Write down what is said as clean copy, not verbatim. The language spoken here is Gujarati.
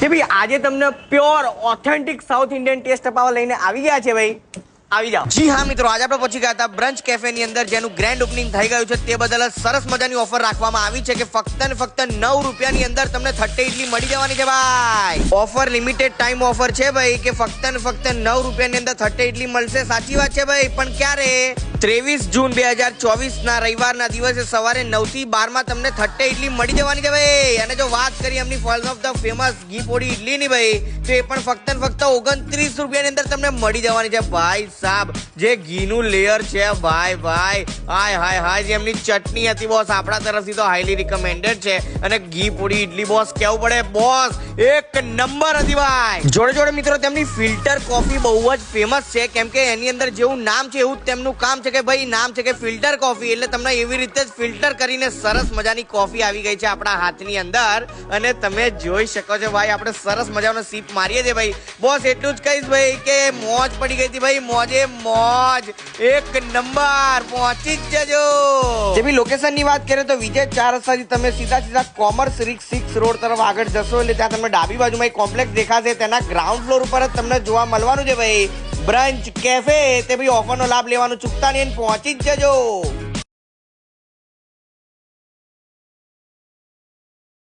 કે ભાઈ આજે તમને pure authentic south Indian test અપાવવા લઈને આવી ગયા છે ભાઈ, આવી જાઓ। જી હા મિત્રો, આજે આપણે પહોંચી ગયા હતા બ્રંચ કેફે ની અંદર, જેનું ગ્રેન્ડ ઓપનિંગ થઈ ગયું છે। તે બદલ સરસ મજાની ઓફર રાખવામાં આવી છે કે ફક્ત ને ફક્ત 9 રૂપિયાની અંદર તમને 30 ઇડલી મળી જવાની છે ભાઈ। ઓફર લિમિટેડ ટાઈમ ઓફર છે ભાઈ, કે ફક્ત ને ફક્ત 9 રૂપિયાની અંદર 30 ઇડલી મળશે। સાચી વાત છે ભાઈ, પણ ક્યારે? 23 જૂન 2024 ના રવિવારના દિવસે સવારે 9 થી 12 માં તમને 30 ઇડલી મળી જવાની છે ભાઈ। અને જો વાત કરીએ એમની ફર્સ્ટ ઓફ ધ ફેમસ ઘી પોડી ઇડલી ની ભાઈ, તો એ પણ ફક્ત ને ફક્ત 29 રૂપિયાની અંદર તમને મળી જવાની છે ભાઈ સાહેબ। જે ઘીનું લેયર છે ભાઈ હાય હાય હાય, જે એમની ચટણી હતી બોસ, આપણા તરફથી તો હાઈલી રિકમેન્ડેડ છે। અને ઘી પોડી ઇડલી બોસ કેવું પડે બોસ, એક નંબર હતી ભાઈ। જોડે જોડે મિત્રો તેમની ફિલ્ટર કોફી બહુ જ ફેમસ છે, કેમ કે એની અંદર જેવું નામ છે એવું તેમનું કામ છે કે ભાઈ નામ છે કે ફિલ્ટર કોફી, એટલે તમને એવી રીતે જ ફિલ્ટર કરીને સરસ મજાની કોફી આવી ગઈ છે આપણા હાથની અંદર। અને તમે જોઈ શકો છો ભાઈ, આપણે સરસ મજાનો સીપ મારીએ છીએ ભાઈ બોસ। એટલું જ કહીશ ભાઈ કે મોજ પડી ગઈ હતી ભાઈ, મોજે મોજ, એક નંબર, પહોંચી જ જજો। જે બી લોકેશન ની વાત કરીએ તો વિજય 4 રસ્તાથી તમે સીધા કોમર્સ રીક 6 રોડ તરફ આગળ જશો એટલે ત્યાં તમને ડાબી બાજુમાં એક કોમ્પ્લેક્સ દેખાશે, તેના ગ્રાઉન્ડ ફ્લોર ઉપર જ તમને જોવા મળવાનું છે ભાઈ બ્રંચ કેફે। તે ભાઈ ઓફરનો લાભ લેવાનું ચૂકતા નહીં, પહોંચી જ જજો।